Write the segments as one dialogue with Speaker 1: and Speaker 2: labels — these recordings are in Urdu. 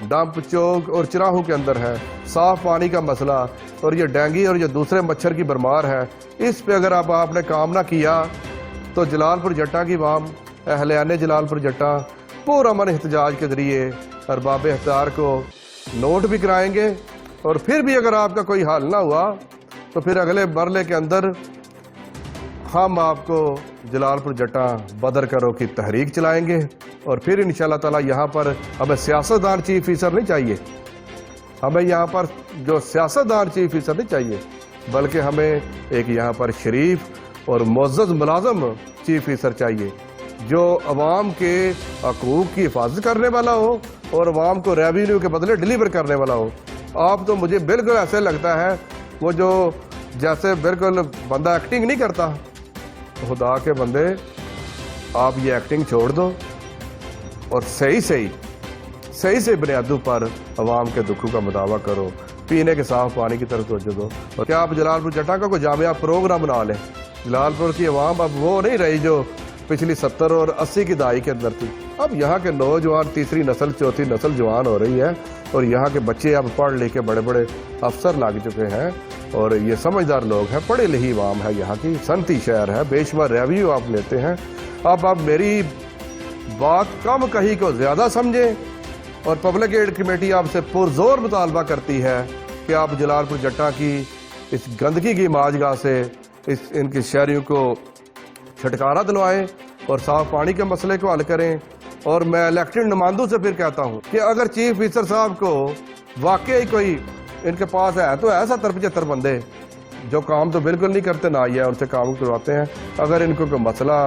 Speaker 1: ڈمپ چوک اور چراہوں کے اندر ہے، صاف پانی کا مسئلہ اور یہ ڈینگی اور یہ دوسرے مچھر کی برمار ہے، اس پہ اگر آپ نے کام نہ کیا تو جلال پور جٹا کی عوام، اہلیان جلال پور جٹا پرامن احتجاج کے ذریعے ارباب اختیار کو نوٹ بھی کرائیں گے، اور پھر بھی اگر آپ کا کوئی حل نہ ہوا تو پھر اگلے مرحلے کے اندر ہم آپ کو جلال پور جٹا بدر کرو کی تحریک چلائیں گے، اور پھر انشاءاللہ تعالی یہاں پر ہمیں سیاستدان چیف آفیسر نہیں چاہیے، ہمیں یہاں پر جو سیاستدان چیف آفیسر نہیں چاہیے، بلکہ ہمیں ایک یہاں پر شریف اور معزز ملازم چیف آفیسر چاہیے جو عوام کے حقوق کی حفاظت کرنے والا ہو اور عوام کو ریونیو کے بدلے ڈیلیور کرنے والا ہو۔ آپ تو مجھے بالکل ایسے لگتا ہے وہ جو جیسے بالکل بندہ ایکٹنگ نہیں کرتا، خدا کے بندے آپ یہ ایکٹنگ چھوڑ دو اور صحیح بنیادوں پر عوام کے دکھوں کا مداوع کرو، پینے کے صاف پانی کی طرف توجہ دو، اور کیا آپ جلال پور جٹا کا کوئی جامعہ پروگرام بنا لیں؟ جلال پور کی عوام اب وہ نہیں رہی جو پچھلی 70 اور 80 کی دہائی کے اندر تھی، اب یہاں کے نوجوان تیسری نسل چوتھی نسل جوان ہو رہی ہے، اور یہاں کے بچے اب پڑھ لکھ کے بڑے بڑے افسر لگ چکے ہیں، اور یہ سمجھدار لوگ ہیں، پڑھی لکھی عوام ہے، یہاں کی صنعتی شہر ہے، بے شمار ریونیو آپ لیتے ہیں۔ اب آپ میری بات کم کہی کو زیادہ سمجھیں، اور پبلک ایڈ کمیٹی آپ سے پرزور مطالبہ کرتی ہے کہ آپ جلال پور جٹا کی اس گندگی کی ماجگاہ سے ان کے شہریوں کو چھٹکارا دلوائیں اور صاف پانی کے مسئلے کو حل کریں۔ اور میں الیکٹڈ نمائندوں سے پھر کہتا ہوں کہ اگر چیف آفیسر صاحب کو واقعی کوئی ان کے پاس ہے تو ایسا 75 بندے جو کام تو بالکل نہیں کرتے، نہ یہ ان سے کام کرواتے ہیں، اگر ان کو کوئی مسئلہ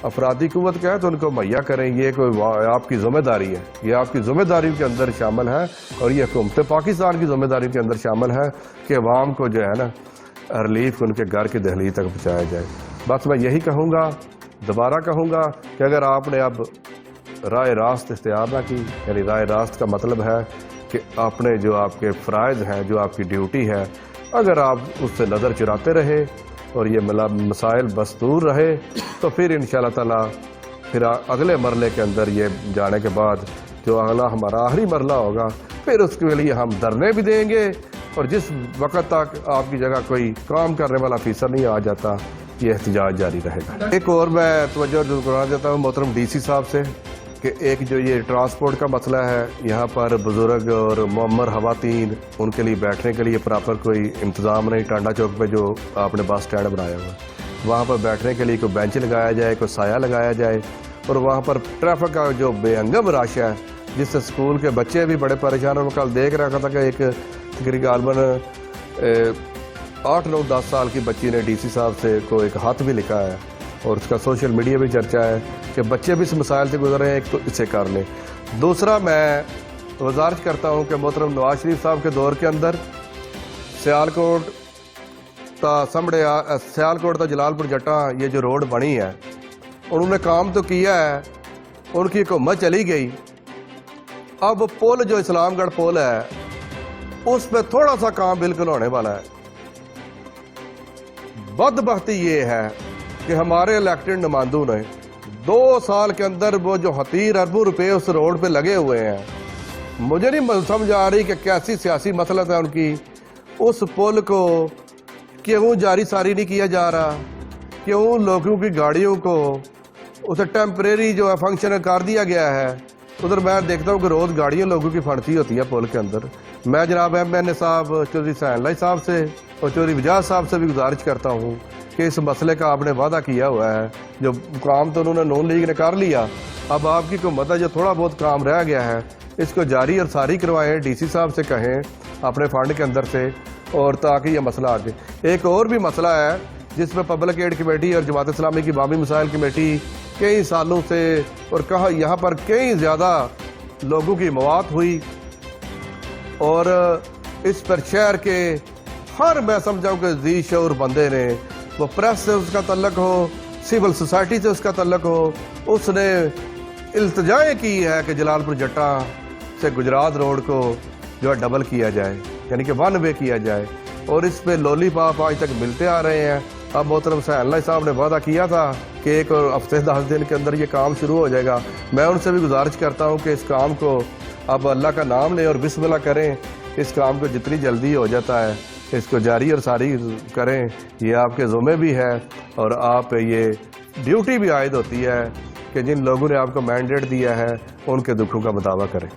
Speaker 1: افرادی قوت کا ہے تو ان کو مہیا کریں، یہ کوئی آپ کی ذمہ داری ہے، یہ آپ کی ذمہ داریوں کے اندر شامل ہے، اور یہ حکومت پاکستان کی ذمہ داریوں کے اندر شامل ہے کہ عوام کو جو ہے نا ریلیف ان کے گھر کی دہلیز تک پہنچایا جائے۔ بس میں یہی کہوں گا، دوبارہ کہوں گا کہ اگر آپ نے اب رائے راست اختیار نہ کی، یعنی رائے راست کا مطلب ہے کہ آپ نے جو آپ کے فرائض ہیں، جو آپ کی ڈیوٹی ہے، اگر آپ اس سے نظر چراتے رہے اور یہ مسائل بستور رہے تو پھر انشاءاللہ تعالی پھر اگلے مرحلے کے اندر یہ جانے کے بعد جو اگلا ہمارا آخری مرحلہ ہوگا، پھر اس کے لیے ہم دھرنے بھی دیں گے، اور جس وقت تک آپ کی جگہ کوئی کام کرنے والا آفیسر نہیں آ جاتا یہ احتجاج جاری رہے گا۔ ایک اور میں توجہ کرنا چاہتا ہوں محترم ڈی سی صاحب سے کہ ایک جو یہ ٹرانسپورٹ کا مسئلہ ہے، یہاں پر بزرگ اور معمر خواتین ان کے لیے بیٹھنے کے لیے پراپر کوئی انتظام نہیں، ٹانڈا چوک پہ جو آپ نے بس اسٹینڈ بنایا ہوا وہاں پر بیٹھنے کے لیے کوئی بینچ لگایا جائے، کوئی سایہ لگایا جائے، اور وہاں پر ٹریفک کا جو بے انگم رش ہے جس سے اسکول کے بچے بھی بڑے پریشان ہیں۔ میں کل دیکھ رہا تھا کہ ایک غالباً 8-9-10 سال کی بچی نے ڈی سی صاحب سے کو ایک خط بھی لکھا ہے، اور اس کا سوشل میڈیا بھی چرچا ہے کہ بچے بھی اس مسائل سے گزر رہے ہیں، ایک تو اسے کر لیں۔ دوسرا میں گزارش کرتا ہوں کہ محترم نواز شریف صاحب کے دور کے اندر سیالکوٹ تا جلال پور جٹا یہ جو روڈ بنی ہے انہوں نے کام تو کیا ہے، ان کی حکومت چلی گئی، اب پل جو اسلام گڑھ پل ہے اس پہ تھوڑا سا کام بالکل ہونے والا ہے۔ بدبختی یہ ہے کہ ہمارے الیکٹڈ نمائندوں نے 2 سال کے اندر وہ جو حتیر اربوں روپے اس روڈ پہ لگے ہوئے ہیں، مجھے نہیں سمجھ آ رہی کہ کیسی سیاسی مسئلہ ہے ان کی، اس پل کو کیوں جاری ساری نہیں کیا جا رہا، کیوں لوگوں کی گاڑیوں کو اسے ٹیمپریری جو ہے فنکشن کر دیا گیا ہے۔ ادھر میں دیکھتا ہوں کہ روز گاڑیاں لوگوں کی پھنٹتی ہوتی ہے پل کے اندر۔ میں جناب ایم این اے صاحب چودھری حسین اللہ صاحب سے اور چودھری وجاز صاحب سے بھی گزارش کرتا ہوں کہ اس مسئلے کا آپ نے وعدہ کیا ہوا ہے، جو کام تو انہوں نے نون لیگ نے کر لیا، اب آپ کی حکومت ہے جو تھوڑا بہت کام رہ گیا ہے اس کو جاری اور ساری کروائیں، ڈی سی صاحب سے کہیں اپنے فنڈ کے اندر سے، اور تاکہ یہ مسئلہ آگے۔ ایک اور بھی مسئلہ ہے جس میں پبلک ایڈ کمیٹی اور جماعت اسلامی کی بامی مسائل کمیٹی کئی سالوں سے اور کہا یہاں پر کئی زیادہ لوگوں کی موات ہوئی، اور اس پر شہر کے ہر میں سمجھاؤں کہ ذی شعور بندے نے، وہ پریس سے اس کا تعلق ہو، سول سوسائٹی سے اس کا تعلق ہو، اس نے التجائیں کی ہے کہ جلال پور جٹا سے گجرات روڈ کو جو ہے ڈبل کیا جائے، یعنی کہ 1 وے کیا جائے، اور اس پہ لولی پاپ آج تک ملتے آ رہے ہیں۔ اب محترم حسین اللہ صاحب نے وعدہ کیا تھا کہ 1 ہفتے 10 دن کے اندر یہ کام شروع ہو جائے گا۔ میں ان سے بھی گزارش کرتا ہوں کہ اس کام کو اب اللہ کا نام لیں اور بسم اللہ کریں. اس کام کو جتنی جلدی ہو جاتا ہے اس کو جاری اور ساری کریں. یہ آپ کے ذمہ بھی ہے اور آپ پہ یہ ڈیوٹی بھی عائد ہوتی ہے کہ جن لوگوں نے آپ کو مینڈیٹ دیا ہے ان کے دکھوں کا مداوع کریں.